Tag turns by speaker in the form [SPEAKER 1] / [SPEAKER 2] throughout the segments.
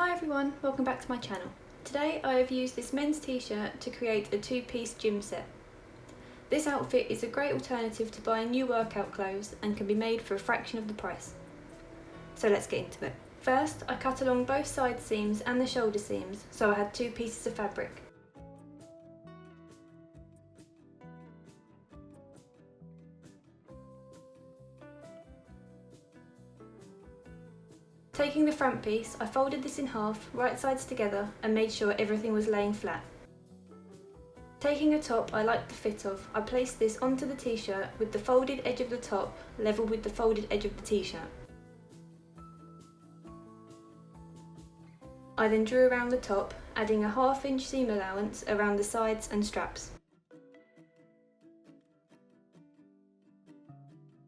[SPEAKER 1] Hi everyone, welcome back to my channel. Today I have used this men's t-shirt to create a two-piece gym set. This outfit is a great alternative to buying new workout clothes and can be made for a fraction of the price. So let's get into it. First, I cut along both side seams and the shoulder seams so I had two pieces of fabric. Taking the front piece, I folded this in half, right sides together, and made sure everything was laying flat. Taking a top I liked the fit of, I placed this onto the t-shirt with the folded edge of the top level with the folded edge of the t-shirt. I then drew around the top, adding a 1/2 inch seam allowance around the sides and straps.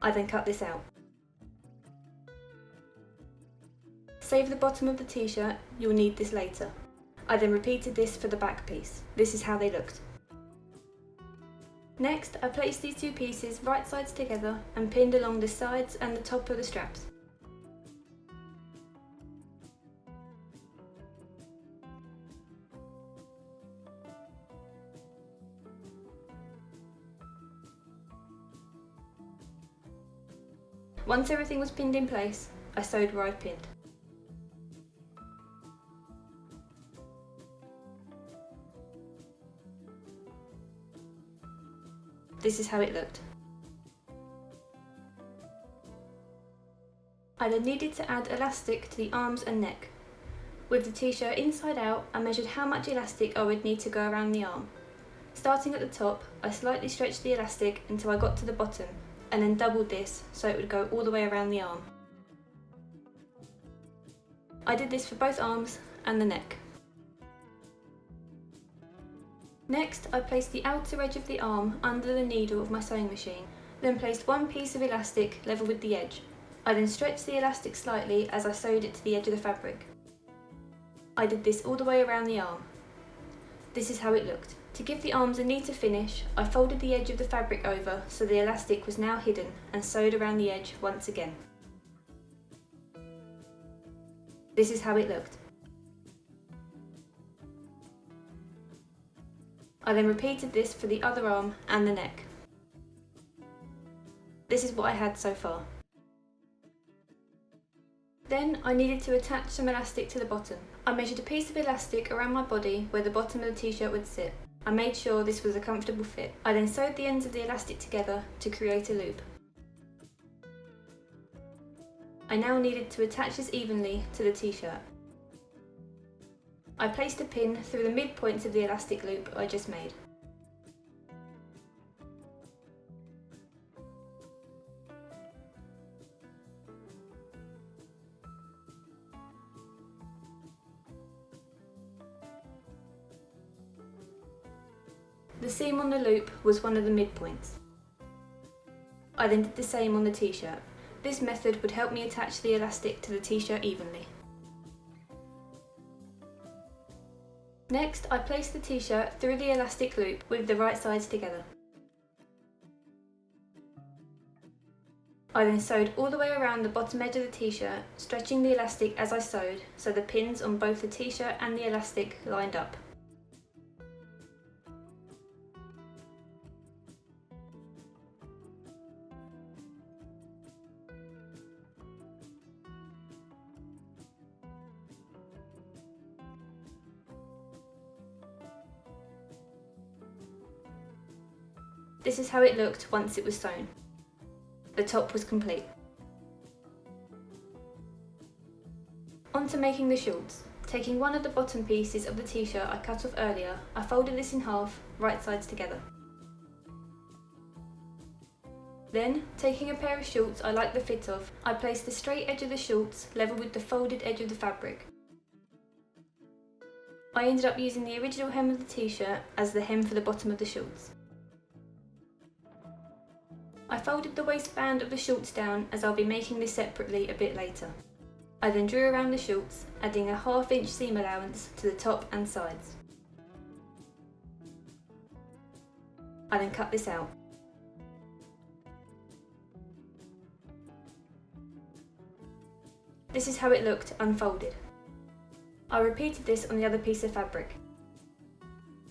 [SPEAKER 1] I then cut this out. Save the bottom of the t-shirt, you'll need this later. I then repeated this for the back piece. This is how they looked. Next, I placed these two pieces right sides together and pinned along the sides and the top of the straps. Once everything was pinned in place, I sewed where I pinned. This is how it looked. I then needed to add elastic to the arms and neck. With the t-shirt inside out, I measured how much elastic I would need to go around the arm. Starting at the top, I slightly stretched the elastic until I got to the bottom, and then doubled this so it would go all the way around the arm. I did this for both arms and the neck. Next, I placed the outer edge of the arm under the needle of my sewing machine, then placed one piece of elastic level with the edge. I then stretched the elastic slightly as I sewed it to the edge of the fabric. I did this all the way around the arm. This is how it looked. To give the arms a neater finish, I folded the edge of the fabric over so the elastic was now hidden and sewed around the edge once again. This is how it looked. I then repeated this for the other arm and the neck. This is what I had so far. Then I needed to attach some elastic to the bottom. I measured a piece of elastic around my body where the bottom of the t-shirt would sit. I made sure this was a comfortable fit. I then sewed the ends of the elastic together to create a loop. I now needed to attach this evenly to the t-shirt. I placed a pin through the midpoints of the elastic loop I just made. The seam on the loop was one of the midpoints. I then did the same on the t-shirt. This method would help me attach the elastic to the t-shirt evenly. Next, I placed the t-shirt through the elastic loop with the right sides together. I then sewed all the way around the bottom edge of the t-shirt, stretching the elastic as I sewed so the pins on both the t-shirt and the elastic lined up. This is how it looked once it was sewn. The top was complete. On to making the shorts. Taking one of the bottom pieces of the t-shirt I cut off earlier, I folded this in half, right sides together. Then, taking a pair of shorts I liked the fit of, I placed the straight edge of the shorts level with the folded edge of the fabric. I ended up using the original hem of the t-shirt as the hem for the bottom of the shorts. I folded the waistband of the shorts down as I'll be making this separately a bit later. I then drew around the shorts, adding a 1/2 inch seam allowance to the top and sides. I then cut this out. This is how it looked unfolded. I repeated this on the other piece of fabric.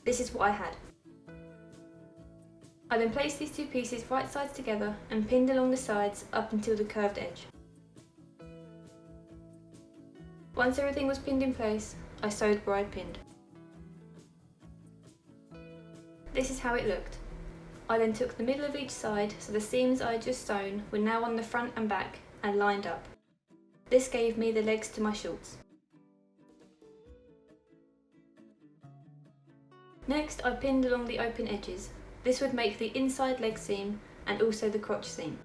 [SPEAKER 1] This is what I had. I then placed these two pieces right sides together and pinned along the sides up until the curved edge. Once everything was pinned in place, I sewed where I pinned. This is how it looked. I then took the middle of each side so the seams I had just sewn were now on the front and back and lined up. This gave me the legs to my shorts. Next, I pinned along the open edges. This would make the inside leg seam and also the crotch seam.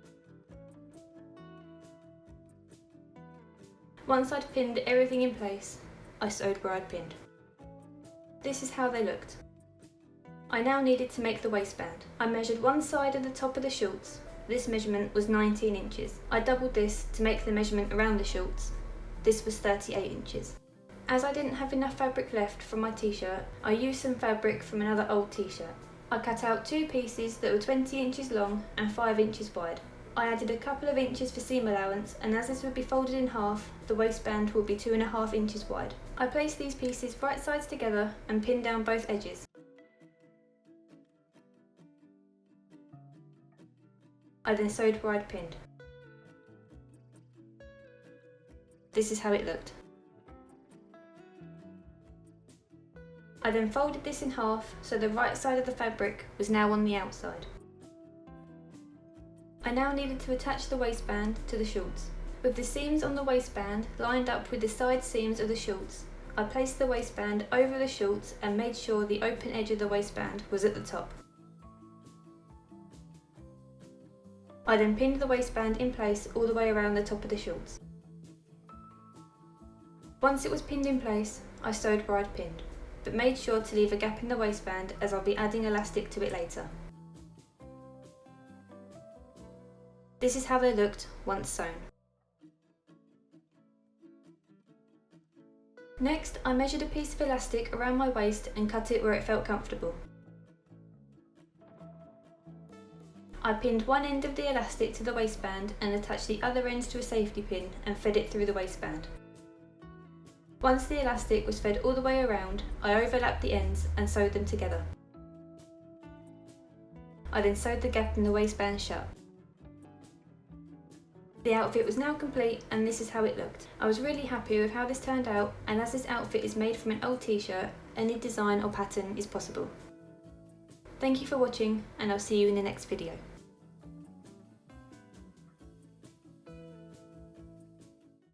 [SPEAKER 1] Once I'd pinned everything in place, I sewed where I'd pinned. This is how they looked. I now needed to make the waistband. I measured one side of the top of the shorts. This measurement was 19 inches. I doubled this to make the measurement around the shorts. This was 38 inches. As I didn't have enough fabric left from my t-shirt, I used some fabric from another old t-shirt. I cut out two pieces that were 20 inches long and 5 inches wide. I added a couple of inches for seam allowance, and as this would be folded in half, the waistband will be 2.5 inches wide. I placed these pieces right sides together and pinned down both edges. I then sewed where I'd pinned. This is how it looked. I then folded this in half so the right side of the fabric was now on the outside. I now needed to attach the waistband to the shorts. With the seams on the waistband lined up with the side seams of the shorts, I placed the waistband over the shorts and made sure the open edge of the waistband was at the top. I then pinned the waistband in place all the way around the top of the shorts. Once it was pinned in place, I sewed where I'd pinned, but made sure to leave a gap in the waistband as I'll be adding elastic to it later. This is how they looked once sewn. Next, I measured a piece of elastic around my waist and cut it where it felt comfortable. I pinned one end of the elastic to the waistband and attached the other end to a safety pin and fed it through the waistband. Once the elastic was fed all the way around, I overlapped the ends and sewed them together. I then sewed the gap in the waistband shut. The outfit was now complete and this is how it looked. I was really happy with how this turned out, and as this outfit is made from an old t-shirt, any design or pattern is possible. Thank you for watching, and I'll see you in the next video.